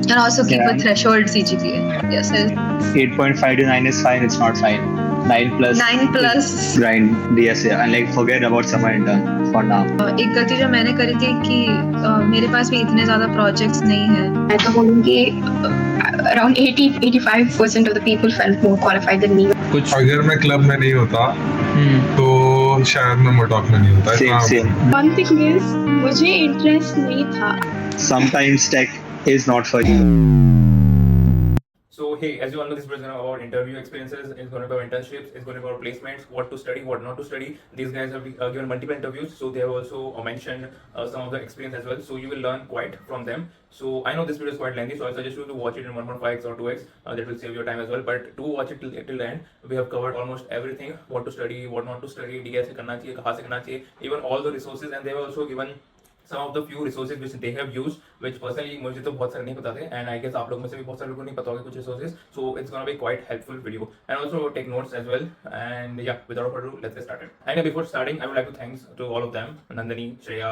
And also keep Yeah, a threshold CGPA. Yes, 8.5 to 9 is fine. It's not fine. 9 plus 9 is plus. grind DSA and like forget about summer intern for now. एक गलती जो मैंने करी थी कि मेरे पास भी इतने ज़्यादा प्रोजेक्ट्स नहीं हैं। मैं तो बोलूँगी around 80-85% of the people felt more qualified than me. कुछ अगर मैं क्लब में नहीं होता तो शायद मैं मोटॉक में नहीं होता Same, same. One thing is मुझे इंटरेस्ट नहीं था। Sometimes tech is not for you. So hey, as you all know, this video is going to be about interview experiences. It's going to be about internships. It's going to be about placements. What to study, what not to study. These guys have given multiple interviews, so they have also mentioned some of the experience as well. So you will learn quite from them. So I know this video is quite lengthy, so I suggest you to watch it in 1.5x or 2x. That will save your time as well. But do watch it till the end. We have covered almost everything: what to study, what not to study, DSA करना चाहिए, कहाँ से करना चाहिए, even all the resources, and they have also given some of the few resources which they have used, which personally मुझे तो बहुत सारे नहीं पता थे, and I guess आप लोग में से भी बहुत सारे लोगों को नहीं पता होगा कुछ resources, so it's gonna be quite helpful video, and also take notes as well. And yeah, without further ado, let's get started. And before starting, I would like to thanks to all of them, Nandini, Shreya,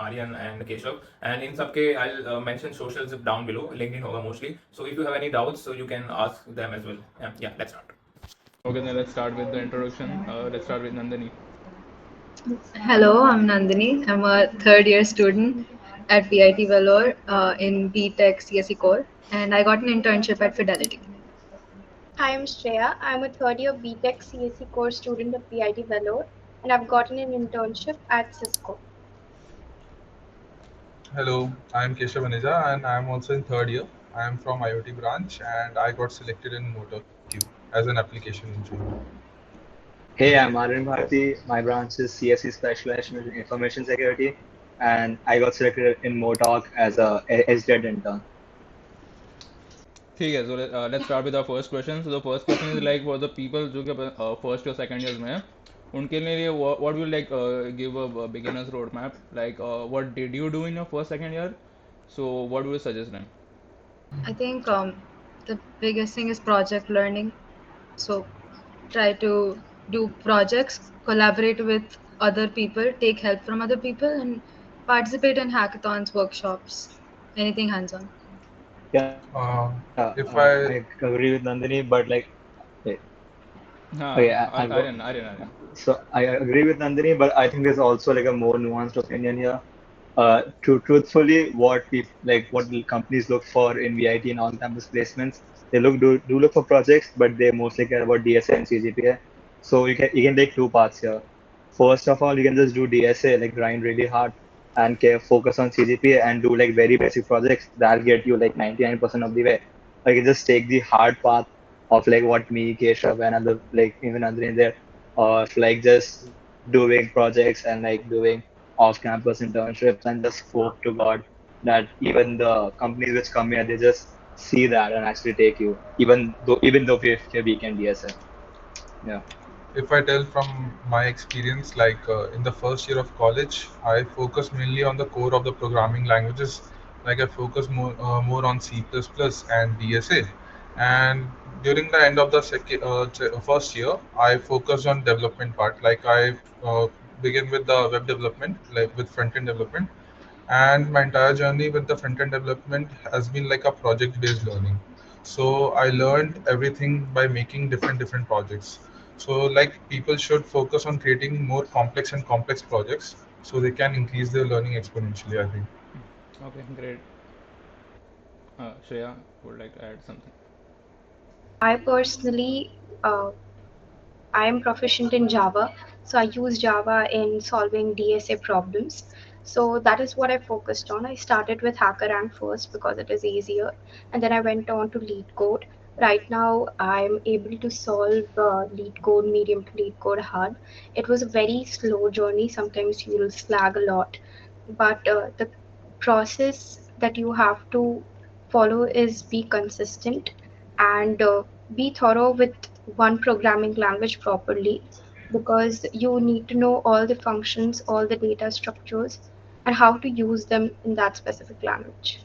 Aryan, and Keshav, and in सबके I'll mention socials down below. LinkedIn होगा mostly, so if you have any doubts, so you can ask them as well. Yeah, let's start. Okay, then let's start with the introduction. Let's start with Nandini. Hello, I'm Nandini. I'm a third year student at PIT Vellore in BTech CSE core, and I got an internship at Fidelity. Hi, I'm Shreya. I'm a third year BTech CSE course student at PIT Vellore, and I've gotten an internship at Cisco. Hello, I'm Keshav and I'm also in third year. I'm from IoT branch and I got selected in Motor Q as an application engineer. Hey, I'm Aryan Bharti. My branch is CSE Specialized in Information Security, and I got selected in Motalk as a SDET intern. ठीक है, so let's start with our first question. So the first question is like for the people जो कि first or second years में हैं, उनके लिए what will like give a beginner's roadmap, like what did you do in your first second year, so what would you suggest them? I think the biggest thing is project learning. So try to do projects, collaborate with other people, take help from other people, and participate in hackathons, workshops, anything hands-on. Uh, if I I agree with Nandini, but like, okay, हाँ, okay, I'll go. Aryan. So I agree with Nandini, but I think there's also like a more nuanced opinion here. Truthfully, what companies look for in VIT and on-campus placements, they do look for projects, but they mostly care about DSA and CGPA. So you can take two paths here. First of all, you can just do DSA, like grind really hard and focus on CGPA and do like very basic projects that'll get you like 99% of the way. Or you can just take the hard path of like what me, Keshav, and other like even Andrei there, of like just doing projects and like doing off-campus internships and just hope to God that even the companies which come here, they just see that and actually take you, even though if we can DSA. Yeah. if I tell from my experience, like in the first year of college, I focus mainly on the core of the programming languages. Like I focus more on C++ and DSA. And during the end of the first year, I focused on development part. Like I begin with the web development, like with front end development, and my entire journey with the front end development has been like a project based learning. So I learned everything by making different projects. So like people should focus on creating more complex projects so they can increase their learning exponentially, I think. Okay, great. Shreya would like to add something. I personally, I am proficient in Java, so I use Java in solving DSA problems. So that is what I focused on. I started with HackerRank first because it is easier, and then I went on to lead code. Right now, I'm able to solve lead code medium to lead code hard. It was a very slow journey. Sometimes you will slag a lot, but the process that you have to follow is be consistent and be thorough with one programming language properly, because you need to know all the functions, all the data structures, and how to use them in that specific language.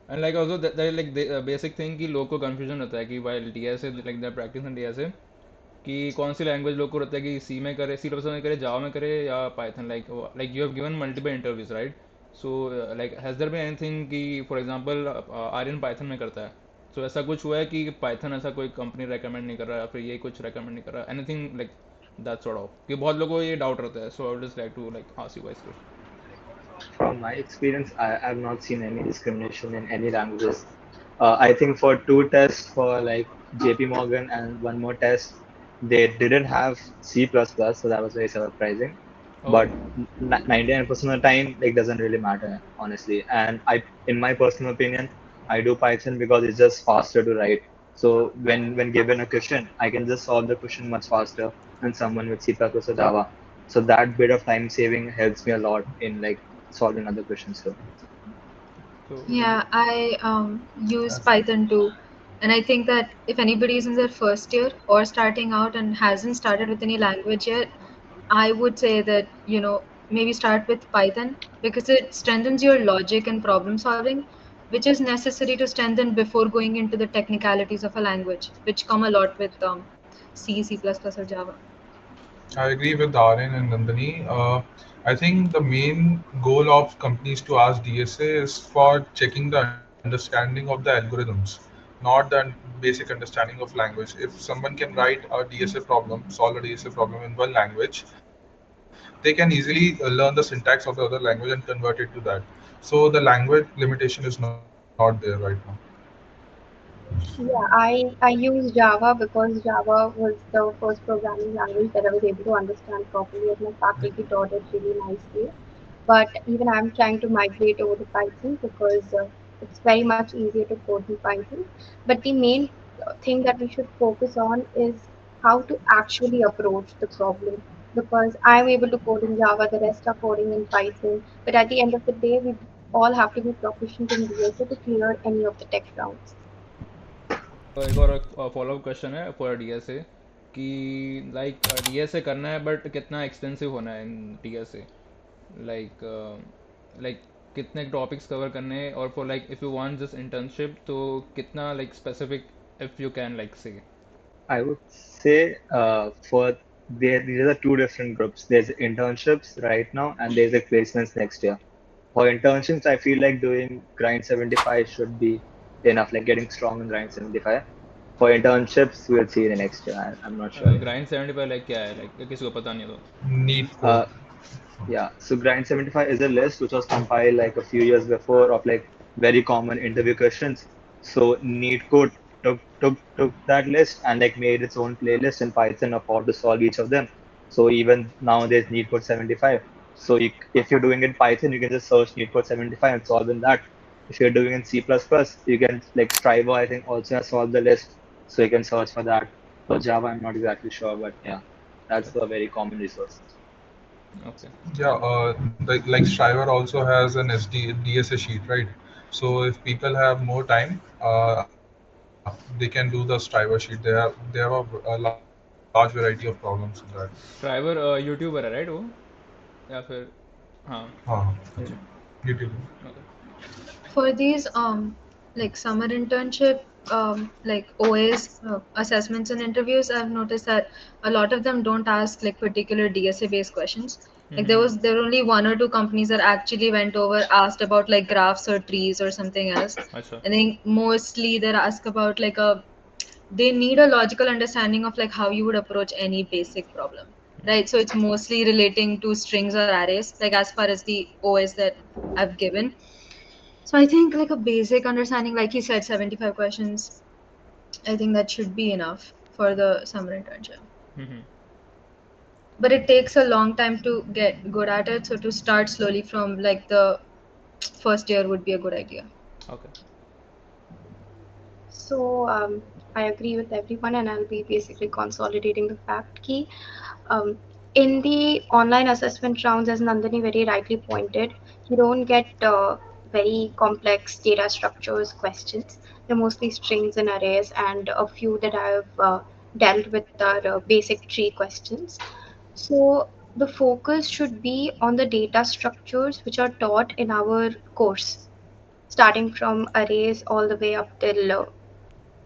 And like also that is like the basic thing कि लोग को confusion होता है कि while DSA like the practice in DSA कि कौन सी language लोग को रहता है कि सी में करे, सी प्लस में करे, जावा में करे या Python, like you have given multiple interviews, right? So like has there been anything कि फॉर एग्जांपल आर्यन पाइथन में करता है, सो ऐसा कुछ हुआ है कि पाइथन ऐसा कोई कंपनी रेकमेंड नहीं कर रहा, या फिर ये कुछ रेकमेंड नहीं कर रहा, anything like that sort of, कि बहुत लोगों को ये डाउट रहता है, so I would just like to like ask you guys कुछ. From my experience, I've not seen any discrimination in any languages. I think for two tests for like JP Morgan and one more test, they didn't have C++, so that was very surprising. Oh, But 99% of the time, like doesn't really matter, honestly. And in my personal opinion, I do Python because it's just faster to write. So when given a question, I can just solve the question much faster than someone with C++ or Java. So that bit of time saving helps me a lot in like solving other questions too. so Yeah, I use That's Python too. And I think that if anybody is in their first year or starting out and hasn't started with any language yet, I would say that, maybe start with Python because it strengthens your logic and problem solving, which is necessary to strengthen before going into the technicalities of a language, which come a lot with C, C++, or Java. I agree with Darren and Nandini. I think the main goal of companies to ask DSA is for checking the understanding of the algorithms, not the basic understanding of language. If someone can write a DSA problem, solve a DSA problem in one language, they can easily learn the syntax of the other language and convert it to that. So the language limitation is not there right now. Yeah, I used Java because Java was the first programming language that I was able to understand properly, and my faculty taught it really nicely. But even I'm trying to migrate over to Python because it's very much easier to code in Python. But the main thing that we should focus on is how to actually approach the problem. Because I'm able to code in Java, the rest are coding in Python. But at the end of the day, we all have to be proficient in DSA to clear any of the tech rounds. एक और follow up question है for DSA कि like DSA करना है but कितना extensive होना है इन DSA, like like कितने टॉपिक्स कवर करने हैं, और for like if you want this internship तो कितना like specific if you can like से. I would say for these are two different groups. There's internships right now and there's like placements next year. For internships, I feel like doing grind 75 should be enough, like getting strong in grind 75. For internships, we'll see the next year. I'm not sure yet. Grind 75 like क्या है, like किसी को पता नहीं तो. Need code. Uh, Yeah, so Grind 75 is a list which was compiled like a few years before of like very common interview questions. So NeetCode took that list and like made its own playlist in Python of how to solve each of them. So even now there's NeetCode 75. So if you're doing it in Python, you can just search NeetCode 75 and solve in that. If you're doing in C++, you can like Striver, I think also has solved the list. So you can search for that. For Java, I'm not exactly sure, but yeah, Okay. that's a very common resource. Okay. Yeah, like Shriver also has an DSA sheet, right? So if people have more time, they can do the Shriver sheet. They have a large variety of problems in that. Driver YouTuber है right वो, या फिर. हाँ. अच्छा. YouTube. Okay. For these like summer internship like OAs assessments and interviews, I've noticed that a lot of them don't ask like particular DSA based questions. Like there were only one or two companies that actually went over asked about like graphs or trees or something else. अच्छा. I think mostly they're asked about like a they need a logical understanding of like how you would approach any basic problem, right? So it's mostly relating to strings or arrays, like as far as the OS that I've given. So I think like a basic understanding, like you said, 75 questions, I think that should be enough for the summer internship. Hmm. But it takes a long time to get good at it. So to start slowly from like the first year would be a good idea. Okay. So I agree with everyone, and I'll be basically consolidating the fact key. Um, in the online assessment rounds, as Nandini very rightly pointed, you don't get very complex data structures questions. They're mostly strings and arrays, and a few that I've dealt with are basic tree questions. So the focus should be on the data structures which are taught in our course, starting from arrays all the way up till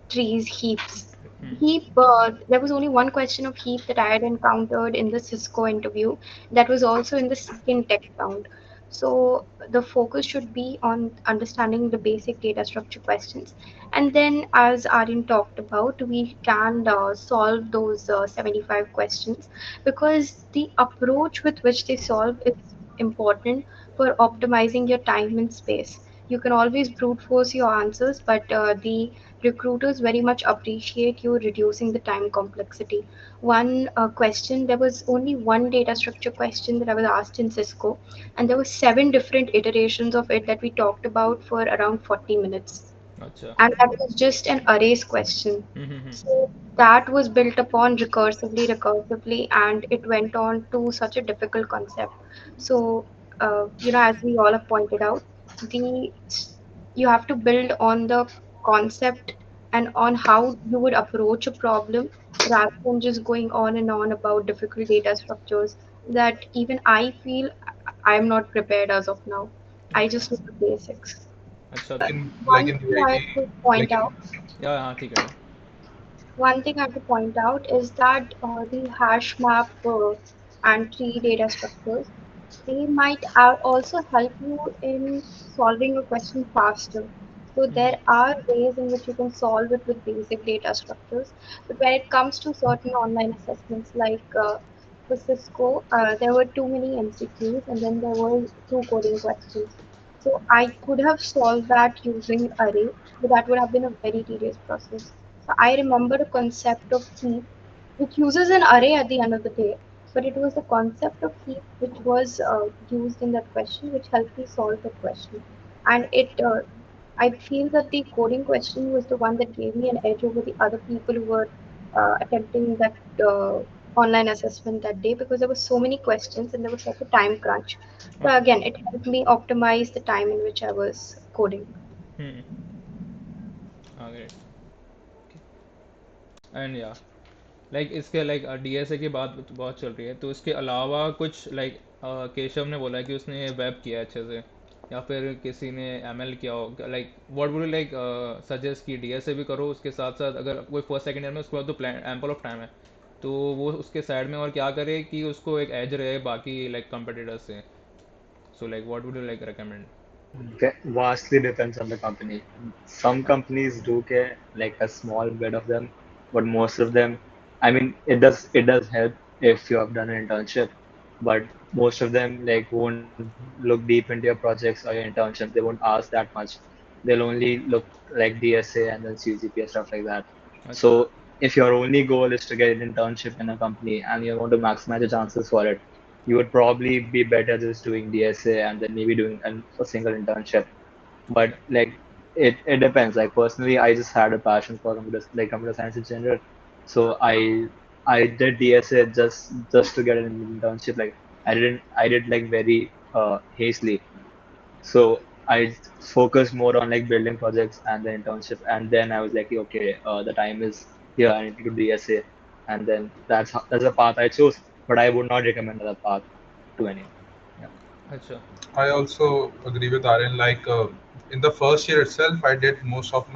trees, heaps. There was only one question of heap that I had encountered in the Cisco interview. That was also in the second tech round. So the focus should be on understanding the basic data structure questions. And then, as Aryan talked about, we can solve those 75 questions, because the approach with which they solve is important for optimizing your time and space. You can always brute force your answers, but the recruiters very much appreciate you reducing the time complexity. One question, there was only one data structure question that I was asked in Cisco, and there were seven different iterations of it that we talked about for around 40 minutes, अच्छा. and that was just an arrays question. Hmm. So that was built upon recursively, and it went on to such a difficult concept. So, as we all have pointed out, the you have to build on the concept and on how you would approach a problem, rather than just going on and on about difficult data structures that even I feel I'm not prepared as of now. I just know the basics. अच्छा. like in like One in thing I VIT, have to point like in out या हाँ ठीक है. One thing I have to point out is that the hash map and tree data structures, they might also help you in solving a question faster. So there are ways in which you can solve it with basic data structures. But when it comes to certain online assessments, like for Cisco, there were too many MCQs and then there were two coding questions. So I could have solved that using array, but that would have been a very tedious process. So I remember a concept of heap, which uses an array at the end of the day, but it was the concept of heap which was used in that question, which helped me solve that question. And I feel that the coding question was the one that gave me an edge over the other people who were attempting that online assessment that day, because there were so many questions and there was such a time crunch. So Okay. again, it helped me optimize the time in which I was coding. हम्म. हाँ great. And या like इसके like DSA की बात बहुत चल रही है, तो इसके अलावा कुछ लाइक केशव ने बोला कि उसने वेब किया है अच्छे से, या फिर किसी ने एमएल किया हो, like what would you like suggest कि डीएसए भी करो उसके साथ साथ, अगर कोई फर्स्ट सेकंड ईयर में, उसके बाद तो प्लान एम्पल ऑफ टाइम है, तो वो उसके साइड में और क्या करे कि उसको एक एज रहे बाकी लाइक कंपटीटर्स से. सो like what would you like recommend? Vastly depends on the company. Some companies do care, like a small bit of them, but most of them, I mean, it does help if you have done an internship, but most of them like won't look deep into your projects or your internships. They won't ask that much. They'll only look like DSA and then CGPA stuff like that. अच्छा. So if your only goal is to get an internship in a company and you want to maximize your chances for it, you would probably be better just doing DSA and then maybe doing a single internship. But Okay. like it depends. Like personally, I just had a passion for computer science in general. So I did DSA just to get an internship. Like I did like very hastily. So I focused more on like building projects and the internship, and then I was like, okay, the time is here. I need to do DSA, and then that's a path I chose. But I would not recommend that path to anyone. Yeah. अच्छा. I also agree with Aryan. In the first year itself, I did most of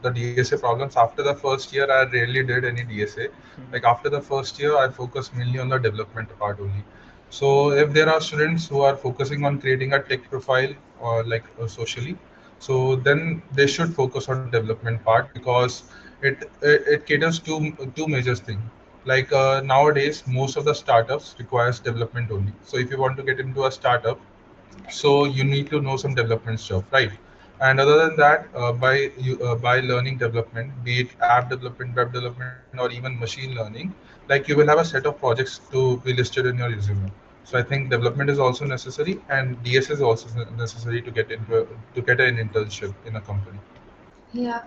the DSA problems. After the first year, I rarely did any DSA. Like after the first year, I focused mainly on the development part only. So if there are students who are focusing on creating a tech profile or socially, so then they should focus on development part, because it caters to two major things. Nowadays, most of the startups requires development only. So if you want to get into a startup, so you need to know some development stuff, right? And other than that, by learning development, be it app development, web development, or even machine learning, like you will have a set of projects to be listed in your resume. So I think development is also necessary, and DS is also necessary to get an internship in a company. Yeah,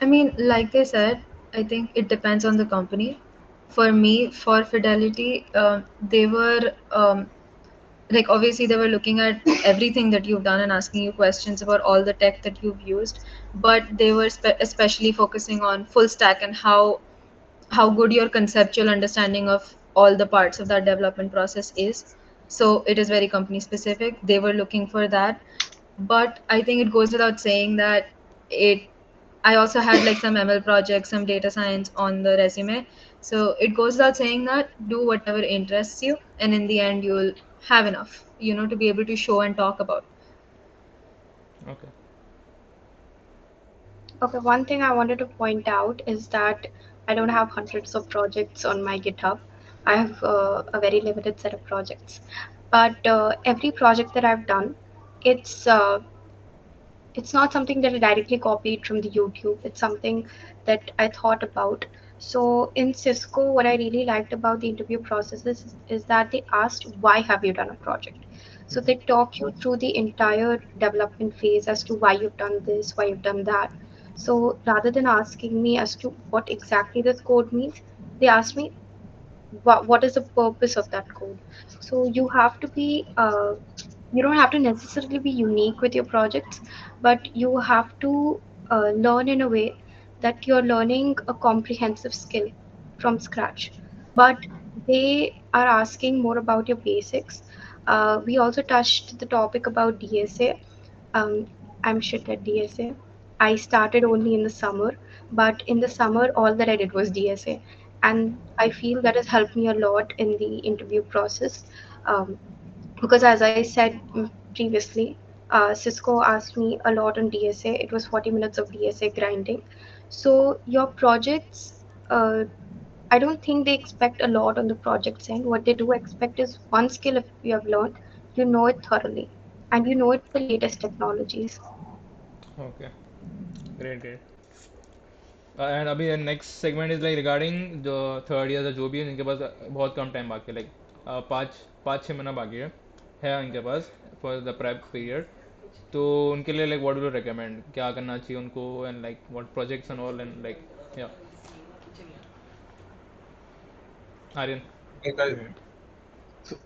I mean, like I said, I think it depends on the company. For me, for Fidelity, they were like obviously they were looking at everything that you've done and asking you questions about all the tech that you've used, but they were especially focusing on full stack and how good your conceptual understanding of all the parts of that development process is. So it is very company specific. They were looking for that, but I think it goes without saying that it I also had like some ML projects, some data science on the resume. So it goes without saying that do whatever interests you, and in the end, you'll have enough, to be able to show and talk about. Okay. Okay, one thing I wanted to point out is that I don't have hundreds of projects on my GitHub. I have a very limited set of projects. But every project that I've done, it's uh, it's not something that I directly copied from the YouTube. It's something that I thought about. So in Cisco, what I really liked about the interview processes is that they asked, why have you done a project? So they talk you through the entire development phase as to why you've done this, why you've done that. So rather than asking me as to what exactly this code means, they asked me what is the purpose of that code. So you don't have to necessarily be unique with your projects, but you have to learn in a way that you're learning a comprehensive skill from scratch. But they are asking more about your basics. We also touched the topic about DSA. um, I'm shit at DSA. I started only in the summer, but in the summer, all that I did was DSA. And I feel that has helped me a lot in the interview process. Because, as I said previously, Cisco asked me a lot on DSA. It was 40 minutes of DSA grinding. So, your projects, uh, I don't think they expect a lot on the project's end. What they do expect is one skill if you have learned, you know it thoroughly, and you know it with the latest technologies. Okay. Great, great. And अभी next segment is like regarding जो third year जो भी है इनके पास बहुत कम time बाकी है like पाँच छः महीना बाकी है इनके पास फॉर द प्रेप पीरियड. तो उनके लिए like what will you recommend, क्या करना चाहिए उनको and like what projects and all and like या Aryan. Like I, So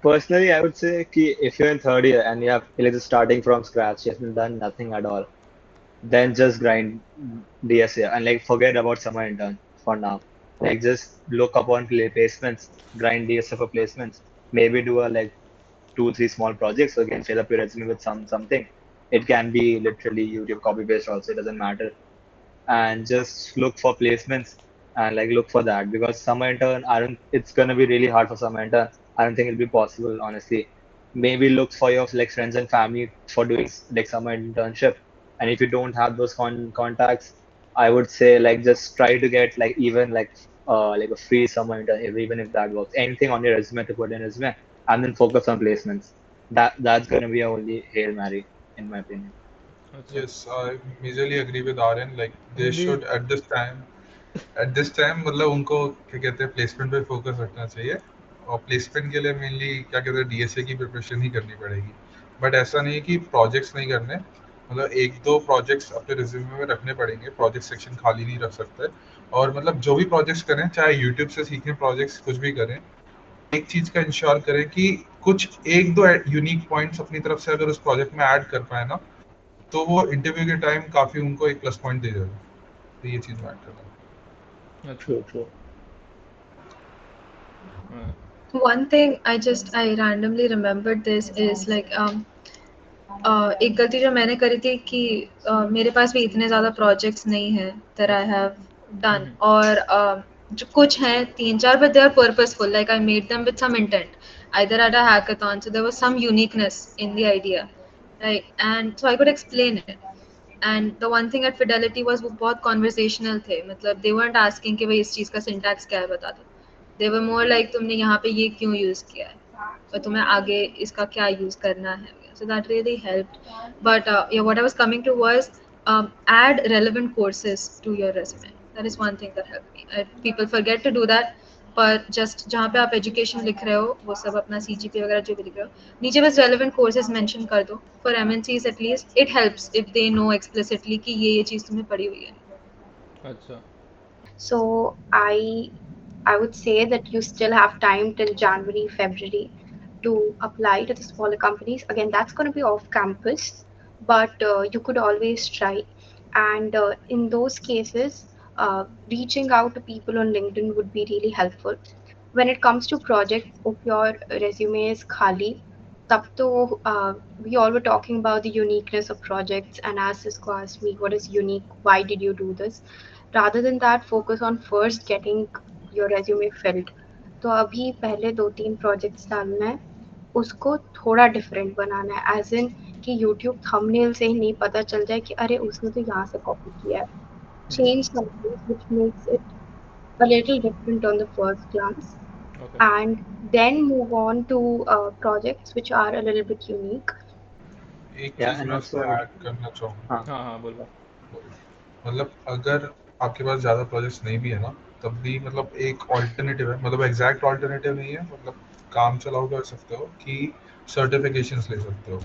personally, I would say कि if you're in third year and you have like just starting from scratch, you haven't done nothing at all, then just grind DSA and like forget about summer intern for now. Like just look upon placements, grind DSA for placements. Maybe do a like two, three small projects so you can fill up your resume with something. It can be literally YouTube copy paste also, it doesn't matter. And just look for placements and like look for that because summer intern, I don't, it's gonna be really hard for summer intern. I don't think it'll be possible, honestly. Maybe look for your like friends and family for doing like summer internship. And if you don't have those contacts, I would say like just try to get like a free summer intern, even if that works. Anything on your resume to put in resume, and then focus on placements. That's gonna be a only Hail Mary, in my opinion. अच्छा. yes, I majorly agree with Aryan. Like they Hindi. should at this time मतलब उनको क्या कहते हैं placement पे focus रखना चाहिए. और प्लेसमेंट के लिए मेनली क्या कहते हैं डीएसए की प्रिपरेशन ही करनी पड़ेगी. बट ऐसा नहीं है कि प्रोजेक्ट्स नहीं करने, मतलब एक दो प्रोजेक्ट्स अपने रिज्यूमे में रखने पड़ेंगे. प्रोजेक्ट सेक्शन खाली नहीं रख सकते. और मतलब जो भी प्रोजेक्ट्स करें, चाहे यूट्यूब से सीखें प्रोजेक्ट्स कुछ भी करें, एक चीज़ का इंश्योर करें कि कुछ एक दो यूनिक पॉइंट्स अपनी तरफ से अगर उस प्रोजेक्ट में ऐड कर पाए ना, तो वो इंटरव्यू के टाइम काफ़ी उनको एक प्लस पॉइंट दे जाएगा. तो ये चीज़ मैटर है. अच्छा. True, true. हाँ. One thing I randomly remembered this is like एक गलती जो मैंने करी थी कि मेरे पास भी इतने ज़्यादा प्रोजेक्ट्स नहीं हैं that I have done, और जो कुछ हैं तीन चार, but they are purposeful, like I made them with some intent, either at a hackathon, so there was some uniqueness in the idea, right? And so I could explain it. And the one thing at Fidelity was वो बहुत conversational थे, मतलब they weren't asking कि भाई इस चीज़ का syntax क्या है बता दो. They were more like तुमने यहाँ पे ये क्यों use किया है और तुम्हें आगे इसका क्या use करना है. So that really helped. But yeah, what I was coming to was add relevant courses to your resume. That is one thing that helped me. People forget to do that. पर just जहाँ पे आप education लिख रहे हो वो सब अपना CGPA वगैरह जो भी लिख रहे हो नीचे बस रेलेवेंट कोर्सेज मेंशन कर दो. For MNCs at least it helps if they know explicitly कि ये चीज़ तुम्हें पड़ी हुई है. अच्छा. So I would say that you still have time till January, February to apply to the smaller companies. Again, that's going to be off campus, but you could always try. And in those cases, reaching out to people on LinkedIn would be really helpful. When it comes to projects, if your resume is khali, tab to we all were talking about the uniqueness of projects, and as Cisco asked me, what is unique? Why did you do this? Rather than that, focus on first getting your resume filled. तो अभी पहले दो तीन projects डालना है. उसको थोड़ा different बनाना है, एज इन कि यूट्यूब थंबनेल से ही नहीं पता चल जाए कि अरे उसने तो यहाँ से कॉपी किया है. Change some things which makes it a little different on the first glance, Okay. and then move on to projects which are a little bit unique. एक Yeah, चीज़ and मैं इस पे also ऐड करना चाहूँगा. हाँ हाँ हाँ बोल बोल. मतलब अगर आपके पास ज़्यादा प्रोजेक्ट्स नहीं भी है ना, तब भी मतलब एक ऑल्टरनेटिव है, मतलब एग्जैक्ट ऑल्टरनेटिव नहीं है, मतलब काम चलाओ कर सकते हो कि सर्टिफिकेशंस ले सकते हो.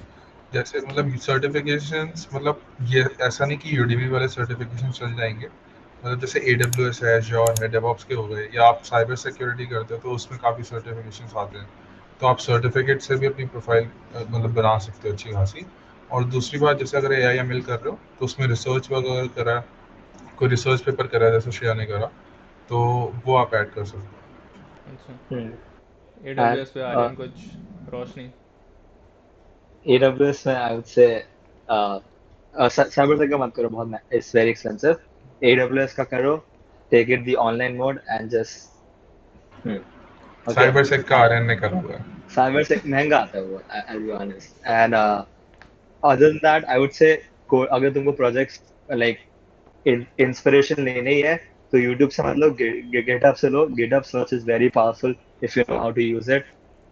जैसे मतलब सर्टिफिकेशंस, मतलब ये ऐसा नहीं कि यूडीमी वाले सर्टिफिकेशन चल जाएंगे. मतलब जैसे AWS है, Azure है, DevOps के हो गए, या आप साइबर सिक्योरिटी करते हो तो उसमें काफ़ी सर्टिफिकेशंस आते हैं. तो आप सर्टिफिकेट से भी अपनी प्रोफाइल मतलब बना सकते हो अच्छी खासी. और दूसरी बात, जैसे अगर AI/ML कर रहे हो तो उसमें रिसर्च वगैरह करा, कोई रिसर्च पेपर करा जैसे श्रेया ने करा, तो वो आप ऐड कर सकते हो. अच्छा. हम्म, and AWS पे आर्यन कुछ रोशनी. AWS में I would say uh, cyber sec का मत करो, बहुत it's very expensive. AWS का करो, take it the online mode and just okay. Cyber sec का And आर्यन ने करा हुआ है. साइबर सेक महंगा आता है वो, I'll be honest. And other than that I would say अगर तुमको projects like इंस्पिरेशन लेने ही है तो यूट्यूब से मतलब गिटहब से लो. GitHub search is very powerful if you know how to use it.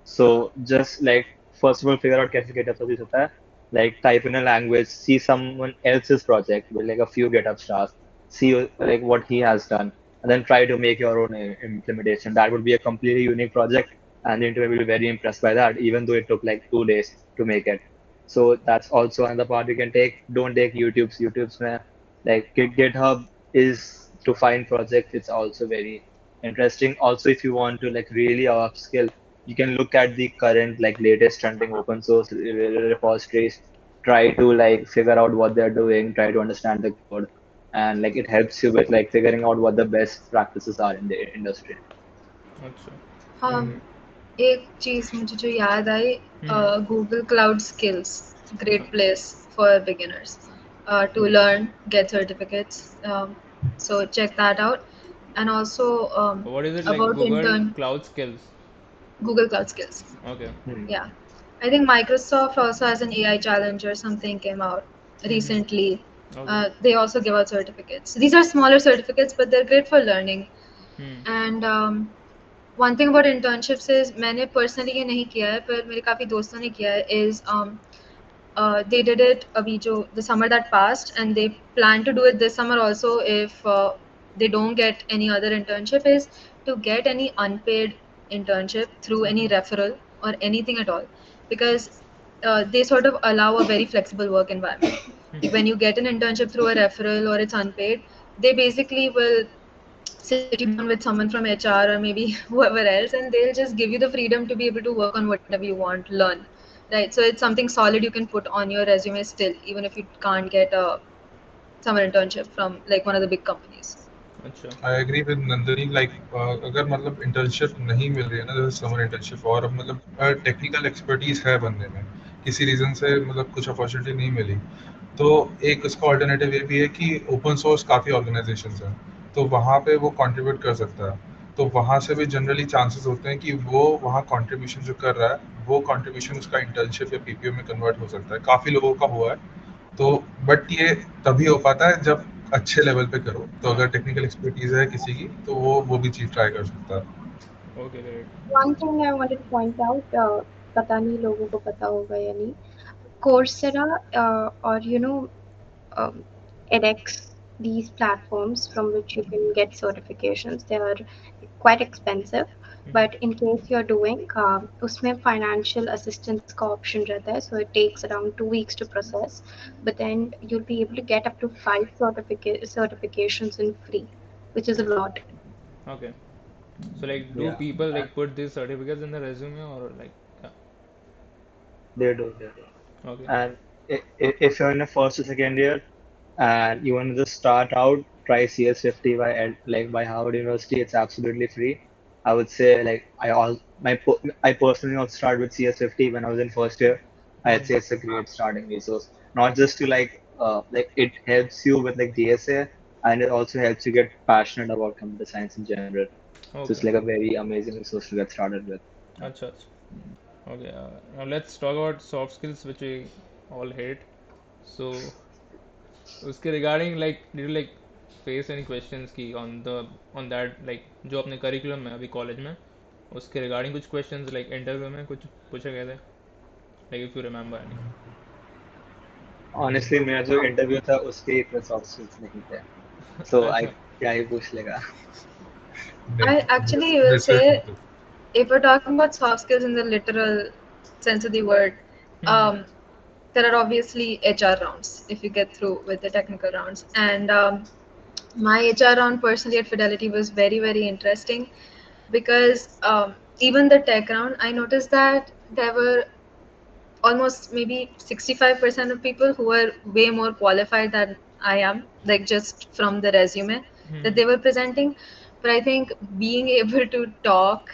So just like first of all figure out कैसे गिटहब सर्च होता है. Like type in a language, see someone else's project with like a few GitHub stars, see like what he has done, and then try to make your own implementation. That would be a completely unique project, and the interviewer will be very impressed by that, even though it took like 2 days to make it. So that's also another part you can take. Don't take YouTube's like GitHub is to find projects. It's also very interesting. Also, if you want to like really upskill, you can look at the current like latest trending open source repositories. Try to like figure out what they're doing. Try to understand the code, and like it helps you with like figuring out what the best practices are in the industry. अच्छा. हाँ, हम्म. एक चीज़ मुझे जो याद आई, hmm. Google cloud skills, great place for beginners to learn, get certificates. So check that out. And also What is it like about Google Cloud Skills? Google Cloud Skills. Okay. Hmm. Yeah, I think Microsoft also has an AI challenge or something came out Mm-hmm. recently. Okay. They also give out certificates. These are smaller certificates, but they're great for learning. Hmm. And one thing about internships is, मैंने personally ये नहीं किया है पर मेरे काफ़ी दोस्तों ने किया है, is they did it abhi jo the summer that passed, and they plan to do it this summer also if they don't get any other internship, is to get any unpaid internship through any referral or anything at all, because they sort of allow a very flexible work environment. Like when you get an internship through a referral or it's unpaid, they basically will sit you down with someone from HR or maybe whoever else, and they'll just give you the freedom to be able to work on whatever you want, learn. Right. So it's something solid you can put on your resume still, even if you can't get a summer internship from like one of the big companies. अच्छा. I agree with Nandini. Like अगर मतलब internship नहीं मिल रही है ना, जैसे summer internship, और अब मतलब टेक्निकल एक्सपर्टीज है बंदे में, किसी रीज़न से मतलब कुछ अपॉर्चुनिटी नहीं मिली, तो एक उसका ऑल्टरनेटिव ये भी है कि ओपन सोर्स काफ़ी ऑर्गेनाइजेशंस हैं, तो वहाँ पे वो कंट्रीब्यूट कर सकता है. तो वहाँ से भी जनरली चांसेस होते हैं कि वो वहाँ कंट्रीब्यूशन जो कर रहा है, वो कंट्रीब्यूशन उसका इंटर्नशिप या पीपीओ में कन्वर्ट हो सकता है. काफ़ी लोगों का हुआ है. तो बट ये तभी हो पाता है जब अच्छे लेवल पे करो. तो हाँ. अगर टेक्निकल एक्सपर्टीज है किसी की, तो वो भी चीज़ ट्राई कर सकता है. Okay, great. One thing I wanted to point out, पता नहीं लोगों को पता होगा या नहीं, Coursera or um, edX, these platforms from which you can get certifications, they are quite expensive. Mm-hmm. But in case you're doing, उसमें financial assistance का option रहता है, so it takes around 2 weeks to process. But then you'll be able to get up to 5 certifications in free, which is a lot. Okay. So like, do Yeah, people like put these certificates in the resume or like? Yeah. they do. They do. Okay. And if you're in a first or second year and you want to just start out, try CS50 by like by Harvard University. It's absolutely free. I would say like I personally also started with CS50 when I was in first year. I'd Mm-hmm. say it's a great starting resource. Not just to like it helps you with like DSA, and it also helps you get passionate about computer science in general. So it's Okay. like a very amazing resource to get started with. अच्छा अच्छा. Okay, now let's talk about soft skills which we all hate. So उसके regarding like did you like face any questions की on that like जो अपने curriculum में अभी college में उसके regarding कुछ questions like interview में कुछ पूछे गए थे like if you remember any. Honestly मेरा जो इंटरव्यू था उसके इतने सॉफ्ट स्किल्स नहीं थे, सो आई अच्छा. क्या ही पूछ लेगा. I This, actually will this is say, simple. if we're talking about soft skills in the literal sense of the word, hmm. um, there are obviously HR rounds if you get through with the technical rounds. And my HR round personally at Fidelity was very, very interesting because even the tech round, I noticed that there were almost maybe 65% of people who were way more qualified than I am, like just from the resume that they were presenting. But I think being able to talk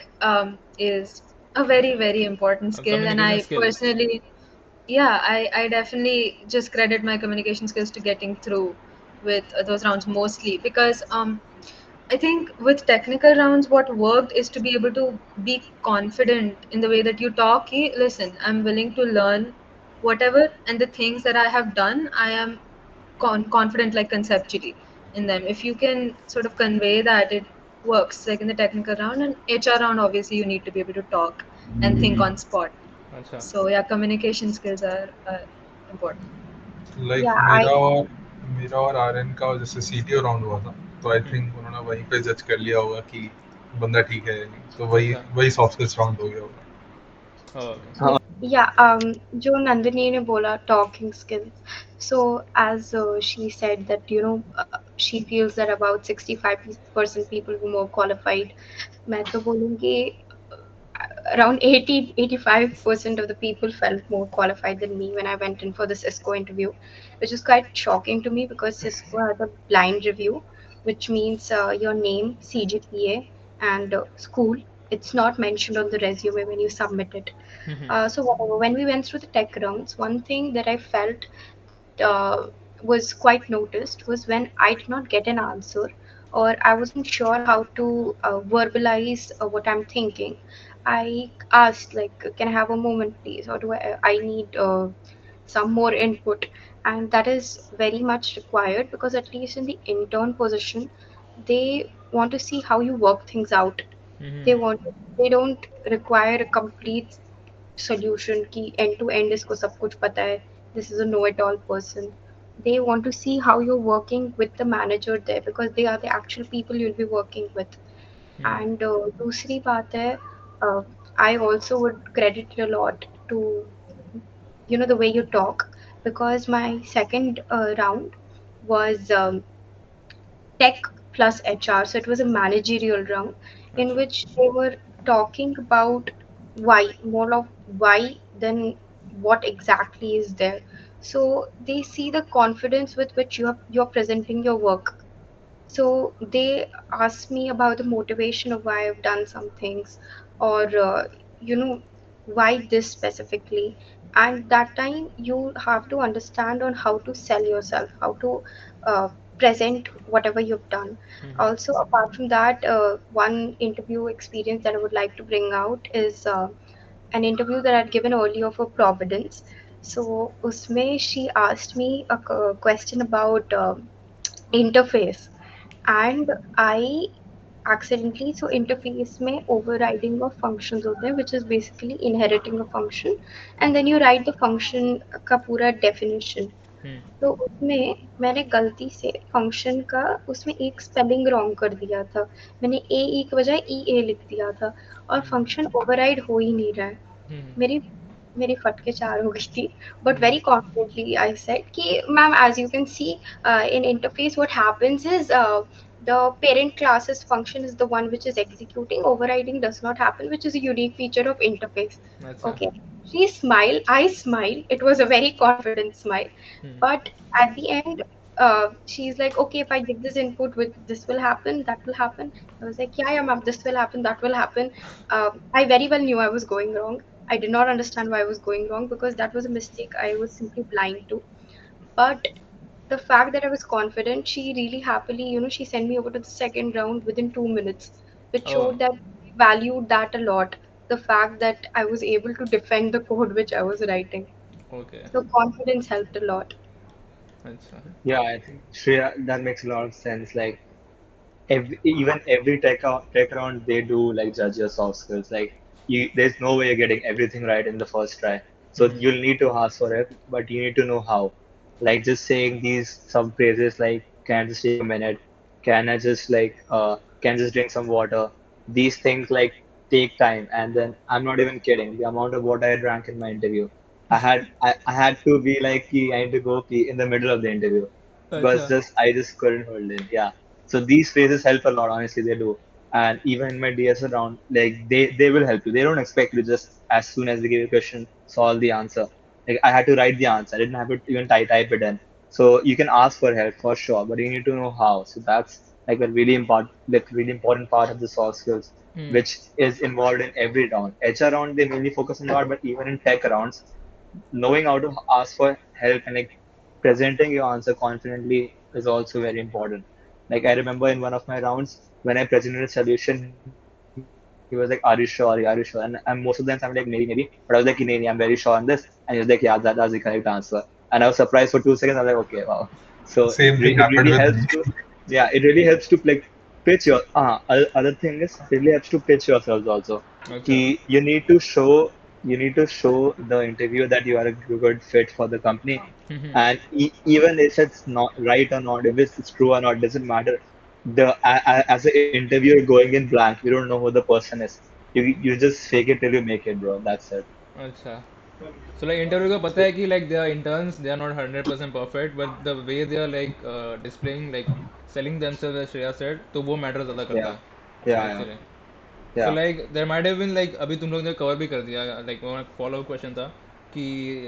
is a very, very important skill. And Communication I skills. personally, yeah, I definitely just credit my communication skills to getting through with those rounds mostly because I think with technical rounds, what worked is to be able to be confident in the way that you talk. Ki, listen, I'm willing to learn whatever, and the things that I have done, I am confident, like conceptually, in them. If you can sort of convey that, it works. Like in the technical round and HR round, obviously, you need to be able to talk and think on spot. अच्छा. So yeah, communication skills are important. Like Yeah, मेरा और आर्यन का जैसे CTO round हुआ था, तो आई हम्म. Think उन्होंने वहीं पे जज कर लिया होगा कि बंदा ठीक है या नहीं, तो वही अच्छा. वही सॉफ्ट स्किल्स राउंड हो गया होगा. ओके. हाँ. yeah. जो नंदिनी ने बोला talking skills. So as she said that she feels that about 65% people who more qualified. मैं तो बोलूँगी around 80-85% of the people felt more qualified than me when I went in for the Cisco interview, which is quite shocking to me because Cisco had a blind review, which means your name, CGPA, and school. It's not mentioned on the resume when you submit it. Hmm. So whatever, when we went through the tech rounds, one thing that I felt that was quite noticed was when I did not get an answer or I wasn't sure how to verbalize what I'm thinking. I asked like, "Can I have a moment, please?" Or do I need some more input? And that is very much required because at least in the intern position, they want to see how you work things out. Hmm. They want they don't require a complete solution कि end to end इसको सब कुछ पता है. This is a know-it-all person. They want to see how you're working with the manager there because they are the actual people you'll be working with. Hmm. And दूसरी बात है, uh, I also would credit it a lot to the way you talk because my second round was tech plus HR. So it was a managerial round in अच्छा. which they were talking about why, more of why than what exactly is there. So they see the confidence with which you're presenting your work. So they asked me about the motivation of why I've done some things, or you know, why this specifically. And that time you have to understand on how to sell yourself, how to present whatever you've done. Hmm. Also, apart from that, one interview experience that I would like to bring out is an interview that I'd given earlier for Providence. So, usme she asked me a question about interface, and I accidentally, so interface में overriding of functions होते हैं which is basically inheriting a function and then you write the function का पूरा definition. हम्म. तो उसमें मैंने गलती से फंक्शन का उसमें एक स्पेलिंग रॉन्ग कर दिया था. मैंने ए ई के बजाय ई ए लिख दिया था और फंक्शन ओवरराइड हो ही नहीं रहा है. हम्म. मेरी मेरी फटके चार हो गई थी. But hmm. Very confidently I said कि ma'am as you can see in interface what happens is the parent classes function is the one which is executing, overriding does not happen, which is a unique feature of interface. अच्छा. Okay, she smiled, I smiled, it was a very confident smile. Hmm. But at the end, she's like, okay, if I give this input with this will happen, that will happen. I was like, yeah, yeah, ma'am, this will happen, that will happen. I very well knew I was going wrong. I did not understand why I was going wrong because that was a mistake I was simply blind to. But the fact that I was confident, she really happily, she sent me over to the second round within 2 minutes, which Oh. showed that she valued that a lot. the fact that I was able to defend the code which I was writing. Okay. So confidence helped a lot. अच्छा. Yeah, I think Shreya, that makes a lot of sense. Like even every tech round they do like judge your soft skills. Like there's no way you're getting everything right in the first try. So Mhm. you'll need to ask for it, but you need to know how. Like just saying these some phrases like can I just take a minute? Can I just can I just drink some water? These things like take time, and then I'm not even kidding. The amount of water I drank in my interview, I had to be like I need to go pee in the middle of the interview because अच्छा. I just couldn't hold in. Yeah, so these phrases help a lot, honestly, they do. And even in my DS round, like they will help you. They don't expect you to just as soon as they give you a question, solve the answer. Like I had to write the answer. I didn't have to even type it in. So you can ask for help for sure, but you need to know how. So that's really important part of the soft skills, Hmm. which is involved in every round. HR round they mainly focus on a lot, but even in tech rounds, knowing how to ask for help and like presenting your answer confidently is also very important. Like I remember in one of my rounds when I presented a solution, he was like, "Are you sure? Are you sure?" And most of the times I'm like, "Maybe, maybe," but I was like, "Nee, nee, I'm very sure on this." And he was like, "Yeah, that's the correct answer." And I was surprised for 2 seconds. I was like, "Okay, wow." So Same thing it really happened with helps me. to, yeah, it really helps to like pitch your. Other thing is, it really helps to pitch yourselves also. अच्छा. Ki you need to show the interviewer that you are a good fit for the company. Mhm. And even if it's not right or not, if it's true or not, doesn't matter. As an interviewer going in blank, you don't know who the person is. You just fake it till you make it, bro. That's it. अच्छा. So like interview को पता है कि like they are interns, they are not 100% perfect, but the way they are like displaying like selling themselves as Shreya said, तो वो matter ज़्यादा करता Yeah, है yeah, actually. So yeah, like there might have been like अभी तुम लोग ने cover भी कर दिया like वो follow up question था कि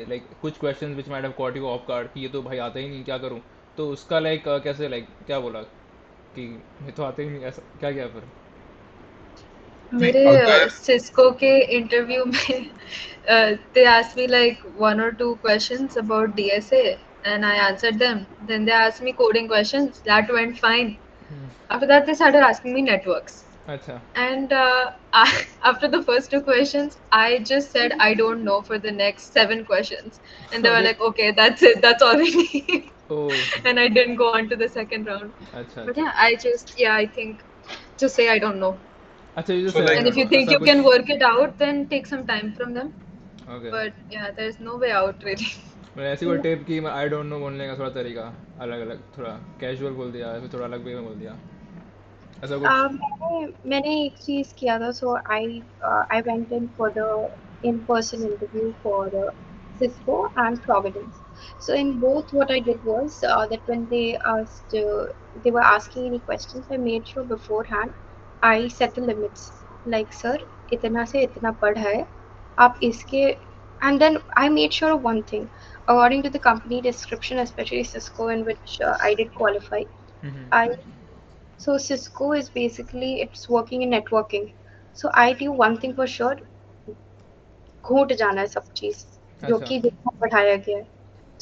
like कुछ questions which might have caught you off guard कि ये तो भाई आता ही नहीं क्या करूँ, तो उसका like कैसे like क्या बोला कि ये तो आता ही नहीं ऐसा क्या किया फिर. नहीं मेरे अगर सिस्को के इंटरव्यू में they asked me like one or two questions about DSA and I answered them. Then they asked me coding questions. That went fine. After that, they started asking me networks. अच्छा. And after the first two questions, I just said I don't know for the next seven questions. And they were Okay. like, okay, that's it. That's all we need. Oh. And I didn't go on to the second round. अच्छा But अच्छा. yeah, I think just say I don't know. अच्छा ये so जैसे like And if you think ऐसा you कुछ. can work it out, then take some time from them. Okay. But yeah, there's no way out really. मतलब ऐसी कोई tip कि I don't know बोलने का थोड़ा तरीका अलग अलग थोड़ा कैजुअल बोल दिया या फिर थोड़ा अलग वे में बोल दिया ऐसा कुछ. मैंने एक चीज़ किया था. So I went in for the in person interview for Cisco and Providence. So in both, what I did was that when they were asking any questions, I made sure beforehand I set the limits. Like, sir, इतना से इतना पढ़ा है, आप इसके. And then I made sure of one thing. According to the company description, especially Cisco, in which I did qualify, I so Cisco is basically it's working in networking. So I do one thing for sure, घूट जाना है सब चीज जो अच्छा. कि जितना पढ़ाया गया है.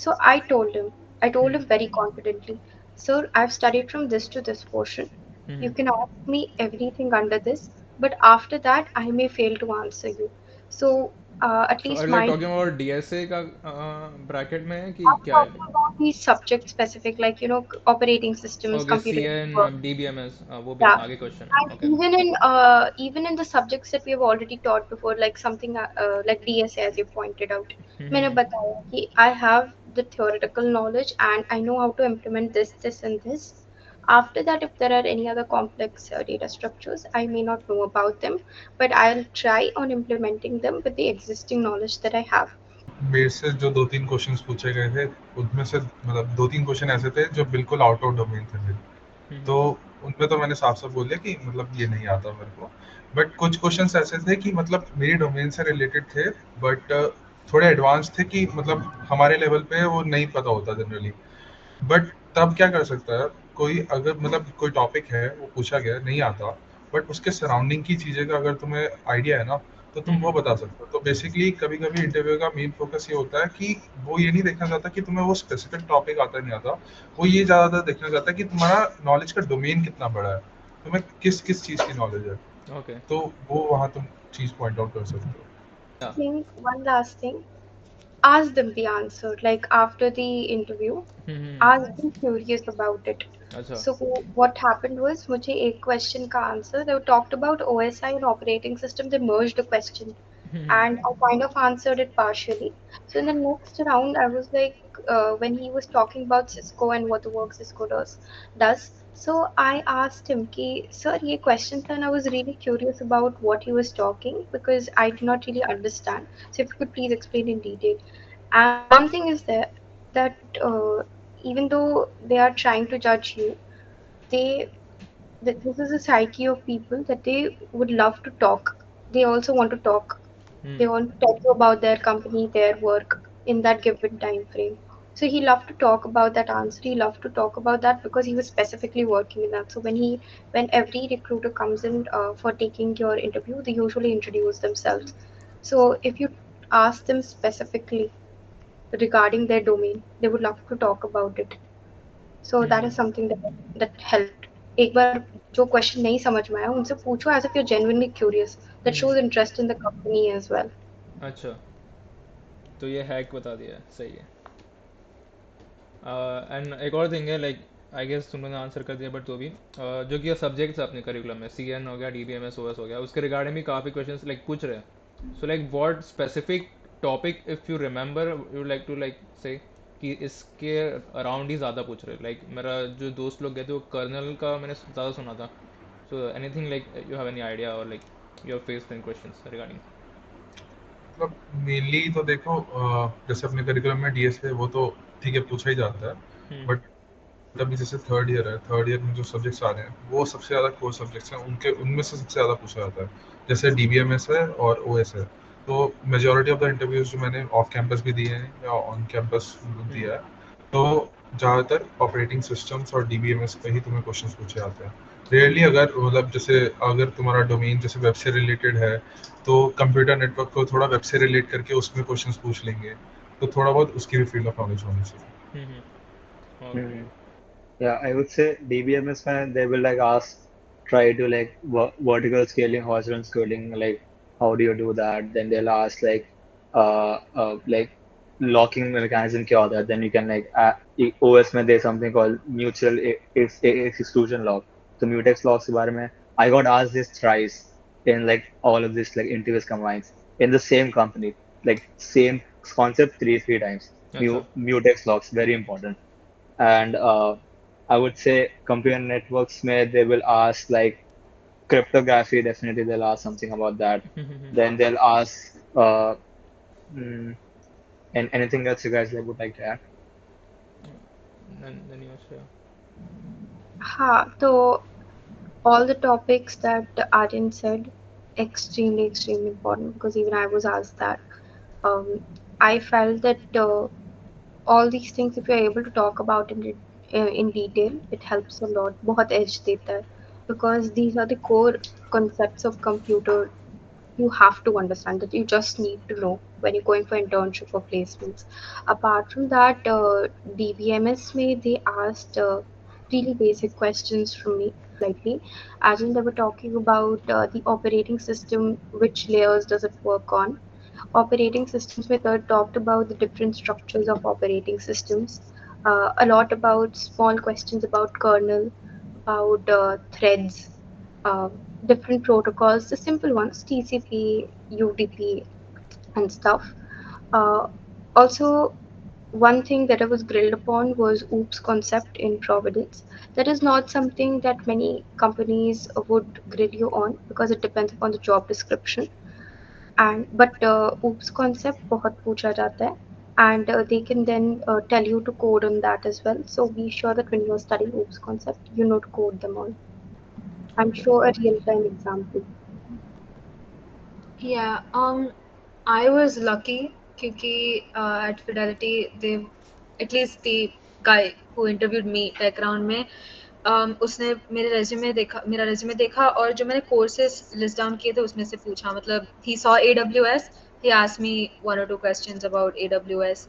So I told him very confidently, sir, I've studied from this to this portion. You can ask me everything under this, but after that I may fail to answer you. So at so are least like my talking about DSA का bracket में है कि I'm क्या है. talking about the subject specific, like operating systems, okay C computer and network. DBMS वो भी Yeah, आगे question and है. Okay. even in the subjects that we have already taught before, like something like DSA, as you pointed out, मैंने बताया कि I have the theoretical knowledge and I know how to implement this, this, and this. After that, if there are any other complex data structures, I may not know about them, but I'll try on implementing them with the existing knowledge that I have. मेरे से जो 2-3 questions पूछे गए थे, उनमें से मतलब 2-3 question ऐसे थे जो बिल्कुल आउट ऑफ डोमेन थे मेरे। तो उनमें तो मैंने साफ-साफ बोल दिया कि मतलब ये नहीं आता मेरे को। बट कुछ क्वेश्चंस ऐसे थे कि मतलब मेरी डोमेन से रिलेटेड थे, बट थोड़े एडवांस थे कि मतलब हमारे लेवल पे वो नहीं पता होता जनरली। बट तब क्या कर सकता है कोई, अगर मतलब कोई टॉपिक है वो पूछा गया है, नहीं आता, बट उसके सराउंडिंग की चीज़ें का अगर तुम्हें आइडिया है ना, तो तुम वो बता सकते हो। तो बेसिकली कभी-कभी इंटरव्यू का मेन फोकस ये होता है कि वो ये नहीं देखना चाहता कि तुम्हें वो स्पेसिफिक टॉपिक आता है नहीं आता, वो ये ज़्यादातर देखना चाहता है कि तुम्हारा नॉलेज का डोमेन कितना बड़ा है, तुम्हें किस-किस चीज़ की नॉलेज है। ओके. तो वो वहाँ तुम चीज़ पॉइंट आउट कर सकते हो। Yeah. Think one last thing. Ask them the answer. Like after the interview, ask them curious about it. अच्छा. So what happened was, मुझे एक question का answer. They talked about OSI and operating system. They merged the question, and I kind of answered it partially. So in the next round, I was like, when he was talking about Cisco and what the work Cisco does. So I asked him, कि, sir, ये question था, and I was really curious about what he was talking because I do not really understand. So if you could please explain in detail. And one thing is that even though they are trying to judge you, they this is a psyche of people that they would love to talk. They also want to talk. They want to tell you about their company, their work in that given time frame. So he loved to talk about that answer. He loved to talk about that because he was specifically working in that. So when every recruiter comes in for taking your interview, they usually introduce themselves. So if you ask them specifically regarding their domain, they would love to talk about it. So that is something that helped. एक बार जो question नहीं समझ में आया उनसे पूछो as if you're genuinely curious. That shows interest in the company as well. अच्छा, तो ये हैक बता दिया है, सही है. एंड एक और थिंग है, लाइक आई गेस तुमने आंसर कर दिया, बट तो भी जो कि सब्जेक्ट्स है अपने करिकुलम में, सी एन हो गया, D B M S O S हो गया, उसके रिगार्डिंग भी काफ़ी क्वेश्चन लाइक पूछ रहे हैं. So like what specific topic if you remember you like to like say कि इसके अराउंड ही ज़्यादा पूछ रहे. लाइक मेरा जो दोस्त लोग गए थे वो कर्नल का मैंने ज़्यादा सुना था. So anything like you have any idea और like your face in question regarding. मतलब मेनली तो देखो जैसे अपने करिकुलम में डीएसए वो तो ठीक है पूछा ही जाता है, बट अभी जैसे थर्ड ईयर है, थर्ड ईयर में जो सब्जेक्ट्स आ रहे हैं वो सबसे ज़्यादा कोर सब्जेक्ट्स हैं, उनके उनमें से सबसे ज़्यादा पूछा जाता है. जैसे डीबीएमएस है और ओएस है. तो मेजोरिटी ऑफ द इंटरव्यूज जो मैंने ऑफ कैंपस भी दिए हैं या ऑन कैंपस दिया है, तो ज़्यादातर ऑपरेटिंग सिस्टम्स और डीबीएमएस पे ही तुम्हें क्वेश्चंस पूछे जाते हैं. रेयरली अगर मतलब जैसे अगर तुम्हारा डोमेन जैसे वेब से रिलेटेड है तो कंप्यूटर नेटवर्क को थोड़ा वेब से रिलेट करके उसमें क्वेश्चंस पूछ लेंगे, तो थोड़ा बहुत उसकी भी फील्ड ऑफ नॉलेज होनी चाहिए. Okay. Hmm. Yeah, I would say DBMS man, they will like ask, try to like vertical scaling, horizontal scaling, like how do you do that? Then they'll ask like locking mechanism क्या होता है? Then you can like OS में there's something called mutual exclusion lock. So mutex locks के बारे में I got asked this thrice in like all of this like interviews combined in the same company, like same concept three times. अच्छा. Mutex locks very important. And I would say computer networks may they will ask like cryptography, definitely they'll ask something about that. Then they'll ask mm, and anything else you guys like would like to add. then you share. हाँ, तो all the topics that Aryan said, extremely important because even I was asked that. Um, I felt that all these things, if you're able to talk about in detail, it helps a lot. बहुत edge देता है because these are the core concepts of computer you have to understand that you just need to know when you're going for internship or placements. Apart from that, DBMS may they asked really basic questions from me slightly, as in they were talking about the operating system, which layers does it work on. Operating systems method talked about the different structures of operating systems, a lot about small questions about kernel, about threads, uh, different protocols, the simple ones, TCP, UDP, and stuff. Uh, Also, one thing that I was grilled upon was OOPS concept in Providence. That is not something that many companies would grill you on because it depends upon the job description. And but OOPS concept बहुत पूछा जाता है, and they can then tell you to code on that as well. So be sure that when you're studying OOPS concept, you know to code them all and Okay. show a real time example. Yeah, I was lucky क्योंकि at Fidelity they at least the guy who interviewed me tech round में उसने मेरा resume देखा और जो मैंने courses list down किए थे उसमें से पूछा मतलब he saw AWS, he asked me one or two questions about AWS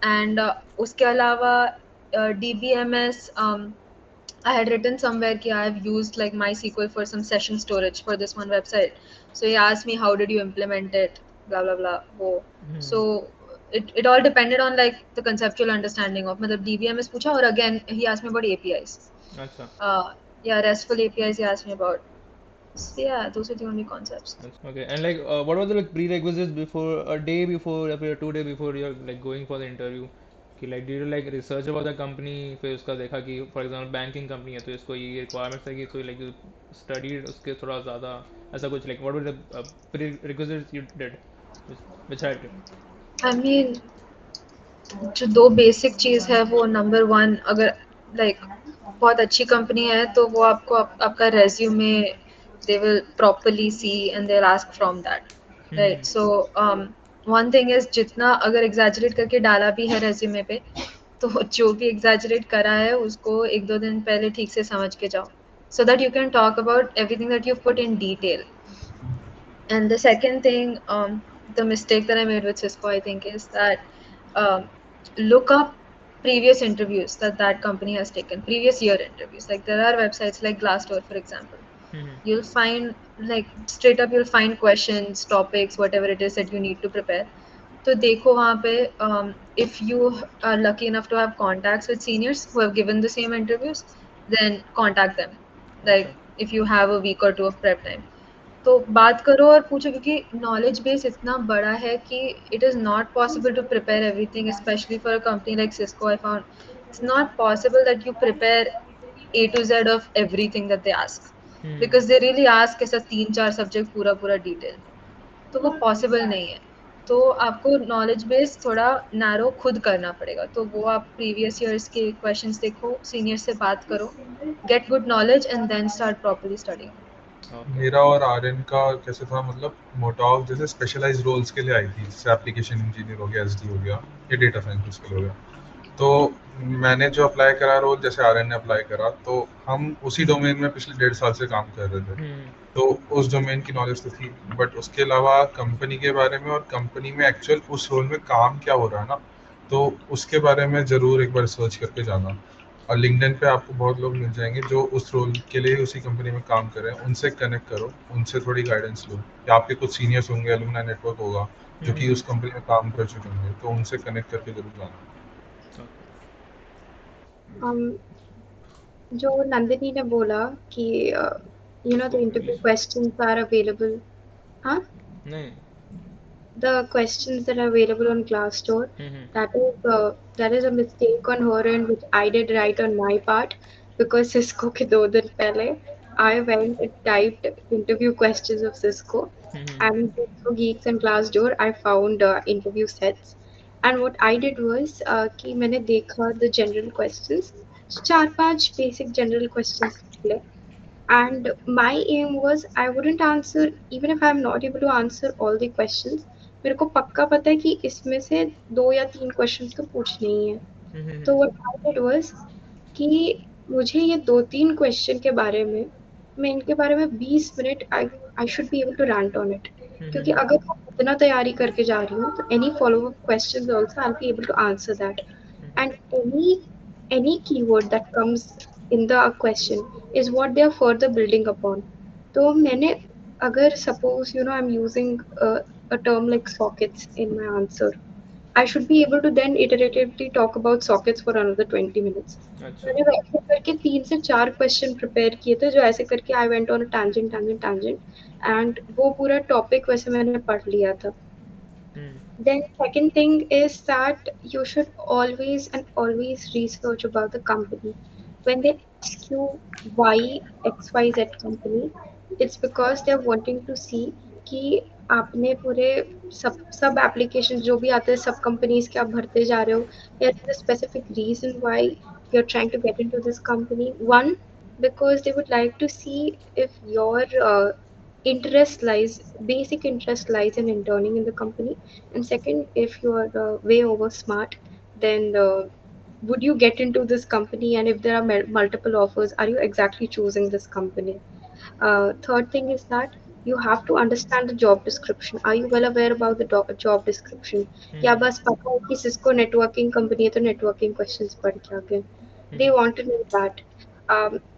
and उसके अलावा DBMS I had written somewhere that I have used like MySQL for some session storage for this one website. So he asked me how did you implement it, blah blah blah. Whoa. Hmm. So it all depended on like the conceptual understanding of मतलब DBMS पूछा और again he asked me about APIs. अच्छा. Yeah, RESTful APIs he asked me about. So yeah, those are the only concepts. Okay, and like, what was the like prerequisites before, a day before या फिर 2 day before you're like going for the interview? कि like did you like research about the company, फिर उसका देखा कि for example banking company है तो इसको ये requirements है कि तो like you studied उसके थोड़ा ज़्यादा ऐसा कुछ like what were the prerequisites you did which I did. I mean, जो दो बेसिक चीज है वो नंबर वन अगर लाइक बहुत अच्छी कंपनी है तो वो आपको आपका resume they will properly see and they will ask from that right so one thing is जितना अगर एग्जैजरेट करके डाला भी है रेज्यूमे पे तो जो भी एग्जैजरेट करा है उसको एक दो दिन पहले ठीक से समझ के जाओ so that you can talk about everything that you've put in detail. And the second thing, the mistake that I made with Cisco, I think, is that um, look up previous interviews that that company has taken, previous year interviews. Like there are websites like Glassdoor, for example. You'll find like straight up, you'll find questions, topics, whatever it is that you need to prepare. तो देखो वहाँ पे if you are lucky enough to have contacts with seniors who have given the same interviews, then contact them. Like अच्छा. if you have a week or two of prep time. तो बात करो और पूछो क्योंकि नॉलेज बेस इतना बड़ा है कि it is not possible to prepare everything specially for a company like Cisco I found it's not possible that you prepare A to Z of everything that they ask because they really ask ऐसा तीन चार subject पूरा पूरा detail तो वो possible नहीं है तो आपको नॉलेज बेस थोड़ा नैरो खुद करना पड़ेगा तो वो आप प्रीवियस ईयर्स के क्वेश्चंस देखो सीनियर से बात करो get good knowledge and then start properly studying. Okay. मेरा और आर्यन का कैसे था, मतलब मोटाव जैसे स्पेशलाइज रोल्स के लिए आई थी, जैसे एप्लीकेशन इंजीनियर हो गया, एसडी हो गया, या डेटा साइंटिस्ट के लिए हो गया। तो मैंने जो अप्लाई करा रोल, जैसे आर्यन ने अप्लाई करा, तो हम उसी डोमेन में पिछले 1.5 साल से काम कर रहे थे। तो उस डोमेन की नॉलेज तो थी, बट उसके अलावा कंपनी के बारे में और कंपनी में एक्चुअल उस रोल में काम क्या हो रहा है ना, तो उसके बारे में ज़रूर एक बार सर्च करके जाना। और लिंक्डइन पे आपको बहुत लोग मिल जाएंगे जो उस रोल के लिए उसी कंपनी में काम कर रहे हैं, उनसे कनेक्ट करो, उनसे थोड़ी गाइडेंस लो, या आपके कुछ सीनियर्स होंगे, अलुमनाई नेटवर्क होगा जो कि उस कंपनी में काम कर चुके होंगे, तो उनसे कनेक्ट करके जरूर जाना। Okay. um, जो नंदिनी ने बोला कि इसको the interview please. questions are available. Huh? नहीं. The questions that are available on Glassdoor, hmm. that is a mistake on her end, which I did right on my part, because Cisco के 2 दिन पहले I went and typed interview questions of Cisco, and in Cisco Geeks and Glassdoor I found interview sets, and what I did was कि मैंने देखा the general questions, 4-5 basic general questions निकले, and my aim was I wouldn't answer, even if I'm not able to answer all the questions, मेरे को पक्का पता है कि इसमें से 2 या 3 क्वेश्चंस तो पूछने ही है। तो what I did was कि मुझे ये 2-3 क्वेश्चन के बारे में, मैं इनके बारे में 20 minute I should be able to rant on it, क्योंकि अगर मैं इतना तैयारी करके जा रही हूँ तो any follow up questions also I will be able to answer that, and any keyword that comes in the question is what they are further building upon. तो मैंने, अगर suppose I'm using a term like sockets in my answer, I should be able to then iteratively talk about sockets for another 20 minutes. अच्छा. मैंने वैसे करके 3 से 4 question prepare किए थे, जो ऐसे करके I went on tangent and वो पूरा टॉपिक वैसे मैंने पढ़ लिया था. Then second thing is that you should always research about the company. When they ask you why XYZ company, it's because they're wanting to see कि आपने पूरे सब एप्लीकेशन जो भी आते हैं सब कंपनीज के आप भरते जा रहे हो, या there's a specific reason why you're trying to get into this company. One, because they would like to see if your interest lies basic interest lies in interning in the company, and second, if you are way over smart, then would you get into this company, and if there are multiple offers, are you exactly choosing this company? Third thing is that you have to understand the job description. Are you well aware about the job description? या बस पता है कि Cisco networking company है तो networking questions पढ़ के आ गए. They want to know that.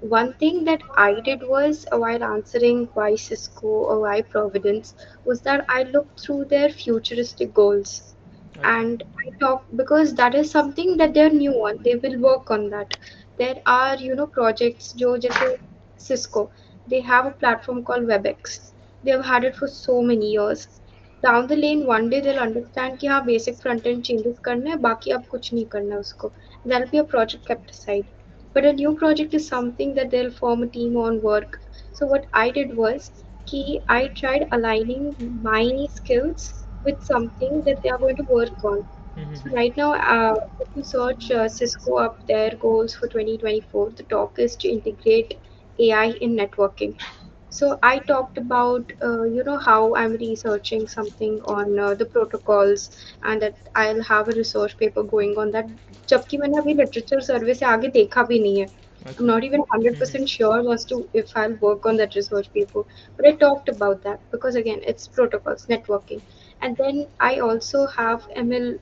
One thing that I did was while answering why Cisco or why Providence was that I looked through their futuristic goals अच्छा. and I talk because that is something that they're new on. They will work on that. There are projects जो जैसे Cisco, they have a platform called WebEx. They have had it for so many years. Down the lane, one day they'll understand कि हाँ basic front end changes करना है, बाकी अब कुछ नहीं करना है उसको. That'll be a project kept aside. But a new project is something that they'll form a team on work. So what I did was I tried aligning my skills with something that they are going to work on. So right now, if you search Cisco up their goals for 2024, the top is to integrate AI in networking. So I talked about, how I'm researching something on the protocols and that I'll have a research paper going on that. जबकि मैंने अभी literature survey से आगे देखा भी नहीं है. I'm अच्छा. not even 100% sure as to if I'll work on that research paper. But I talked about that because again, it's protocols, networking. And then I also have ML,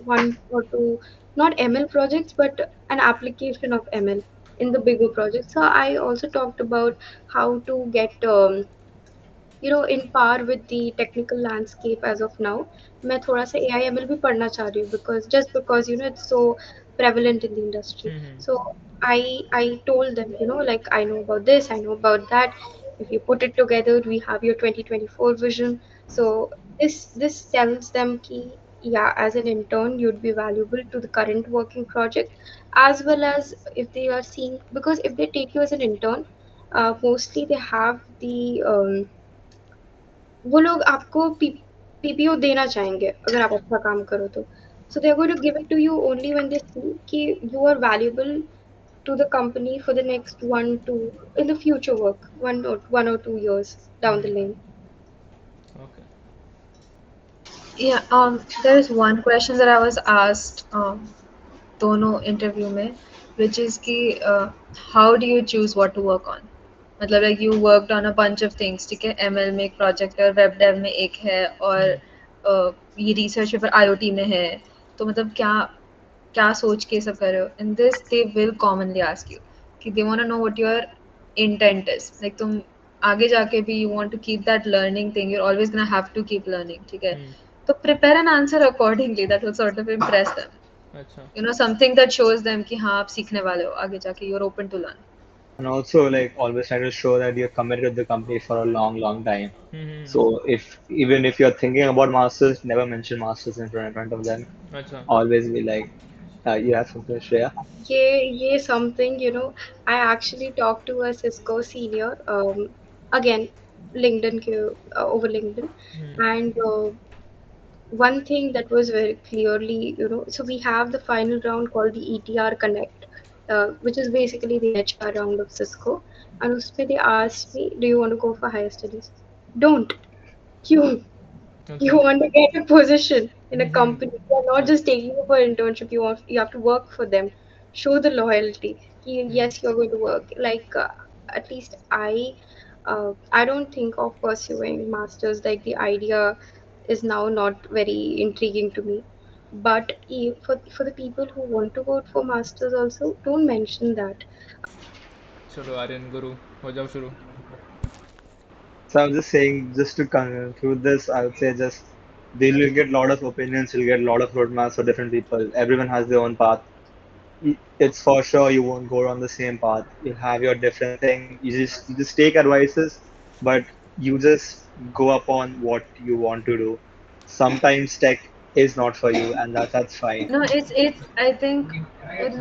one or two, not ML projects, but an application of ML in the bigger project. So I also talked about how to get in par with the technical landscape as of now. मैं थोड़ा सा AI ML भी पढ़ना चाह रही हूँ because it's so prevalent in the industry. So I told them, like I know about this, I know about that. If you put it together, we have your 2024 vision. So this tells them कि yeah, as an intern, you'd be valuable to the current working project, as well as if they are seeing because if they take you as an intern, mostly they have the वो लोग आपको PPO देना चाहेंगे अगर आप अच्छा काम करो तो. So they are going to give it to you only when they see कि you are valuable to the company for the next in the future work, 1 or 2 years down the lane. Okay. Yeah, there is one question that I was asked दोनों interview में, which is कि how do you choose what to work on? मतलब like you worked on a bunch of things, ठीक है, ML में एक project है और वेब डेव में एक है और ये रिसर्च पेपर IoT में है, तो मतलब क्या क्या सोच के सब कर रहे हो? In this they will commonly ask you कि they want to know what your intent is. Like तुम आगे जाके भी you want to keep that learning thing, you're always gonna have to keep learning, ठीक है? तो prepare an answer accordingly that will sort of impress them. अच्छा. Something that shows them कि हाँ आप सीखने वाले हो आगे जाके, you're open to learn. And also, like, always try to show that you're committed to the company for a long, long time. So if even if you're thinking about masters, never mention masters in front of them. अच्छा. Always be like, you have something to share. ये something I actually talked to a Cisco senior, again LinkedIn के over LinkedIn, and one thing that was very clearly, so we have the final round called the ETR Connect, which is basically the HR round of Cisco. And उसमें they asked me, do you want to go for higher studies? Don't. You अच्छा. you want to get a position in a company. They're not अच्छा. just taking you for internship. You have to work for them. Show the loyalty. Yes, you're going to work. Like at least I don't think of pursuing masters. Like the idea is now not very intriguing to me. But for the people who want to vote for masters also, don't mention that. चलो आर्यन गुरु हो जाओ शुरू. So I'm just saying, just to conclude this, I would say just you'll get a lot of opinions, you'll get a lot of roadmaps for different people. Everyone has their own path. It's for sure you won't go on the same path. You have your different thing. You just take advices, but you just go upon what you want to do. Sometimes tech is not for you, and that's fine. No, it's I think it,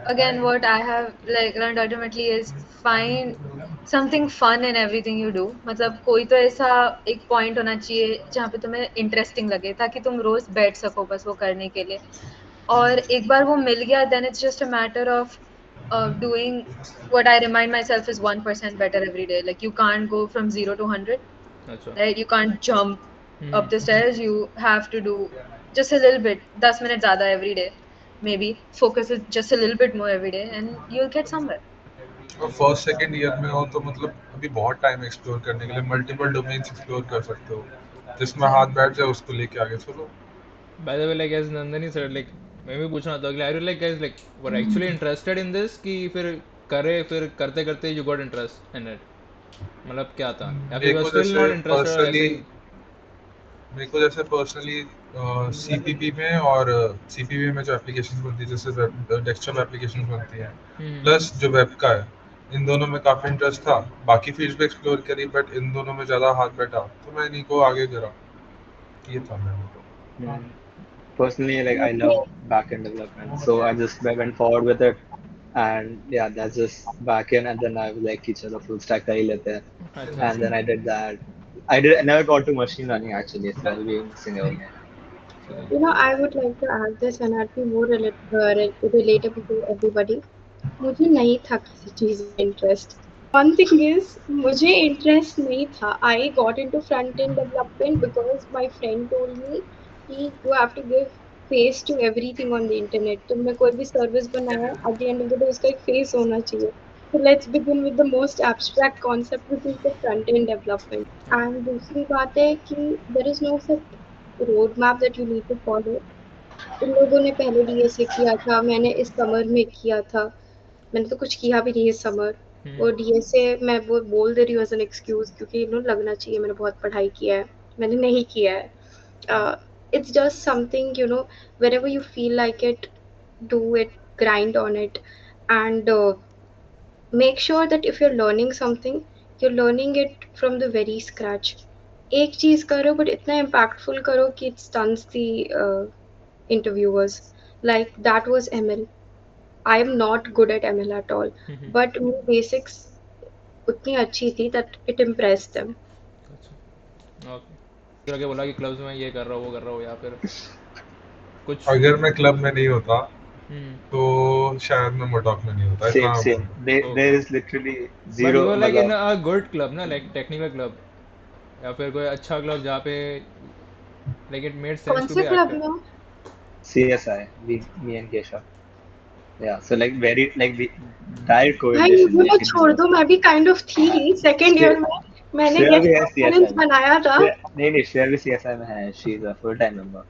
again what I have like learned ultimately is find something fun in everything you do. मतलब कोई तो ऐसा एक point होना चाहिए जहाँ पे तुम्हें इंटरेस्टिंग लगे ताकि तुम रोज बैठ सको बस वो करने के लिए. और एक बार वो मिल गया then it's just a matter of doing what I remind myself is 1% better every day. Like you can't go from 0 to 100, अच्छा. right? You can't jump up the stairs. You have to do just a little bit, 10 minutes ज़्यादा every day. Maybe focus it just a little bit more every day, and you'll get somewhere. और first second year में हो तो मतलब अभी बहुत time explore करने के लिए मल्टीपल डोमेन्स एक्सप्लोर कर सकते हो. जिसमें Yeah. हाथ बैठ जाए उसको लेके आगे चलो. By the way, like as Nandini said, like मैं भी पूछना था कि are you like guys like were actually interested in this कि फिर करे फिर करते करते you got interest in it? मतलब क्या था, या फिर मेरे यू आर को स्टिल जैसे नॉट इंटरेस्टेड पर्सनली ऐसे ही? मेरे को जैसे पर्सनली सीपीपी में और सीपीपी में जो एप्लीकेशन बनती है जैसे डेस्कटॉप एप्लीकेशन बनती है हम्म। प्लस जो वेब का है, इन दोनों में काफ़ी इंटरेस्ट था। बाकी फील्ड्स भी एक्सप्लोर करी बट इन दोनों में ज़्यादा हाथ बैठा तो मैं इन्हीं को आगे करा। ये था मेरा तो। Hmm. Personally, like I love backend development, so I just went forward with it, and yeah, that's just backend. And then I was like, "Ki chalo full stack kar hi lete hain." अच्छा And अच्छा। then I did that. I never got to machine learning actually, so I'll be missing out. सही। I would like to add this and I'd be more relatable to everybody. मुझे नहीं था किसी चीज़ में interest. One thing is मुझे interest नहीं था। I got into front end development because my friend told me कि you have to give face to everything on the internet. तुमने कोई भी सर्विस बनाया at the end of the day उसका एक फेस होना चाहिए। So let's begin with the most abstract concept, which is the front end development. And दूसरी बात है कि there is no set roadmap that you need to follow. इन लोगों ने पहले डीएसए किया था, मैंने इस समर में किया था। मैंने तो कुछ किया भी नहीं इस समर। वो डीएसए मैं वो बोल दे रही हूँ एज एन एक्सक्यूज क्योंकि लगना चाहिए मैंने बहुत पढ़ाई किया है, मैंने नहीं किया है। It's just something wherever you feel like it, do it, grind on it, and make sure that if you're learning something, you're learning it from the very scratch. एक चीज करो बट इतना इम्पैक्टफुल करो कि it stuns the interviewers. Like that was ML. I am not good at ML at all, but my basics उतनी अच्छी थी that it impressed them. अच्छा ओके। फिर आगे बोला कि क्लब्स में ये कर रहा हूँ वो कर रहा हूँ, या फिर कुछ? अगर मैं क्लब में नहीं होता हम्म। तो शायद मैं मोटॉक में नहीं होता, Same, इतना मैं same. बोल दूँ। There okay. is literally but you zero. Are like in मतलब अ गुड क्लब ना, लाइक टेक्निकल क्लब, या फिर कोई अच्छा क्लब जहाँ पे लाइक इट मेड सेंस कौन टू से बी क्लब एक्टिव? में हो? CSI, me and Keshav. Yeah, so like very like the direct भाई correlation. मुझे Like ना it छोड़ just दो, मैं भी काइंड ऑफ थी सेकेंड ईयर में। मैंने Shreya गेस्ट भी है कंपोनेंट्स CSI में। बनाया था। नहीं नहीं, Shreya भी CSI में है, she is a full time member.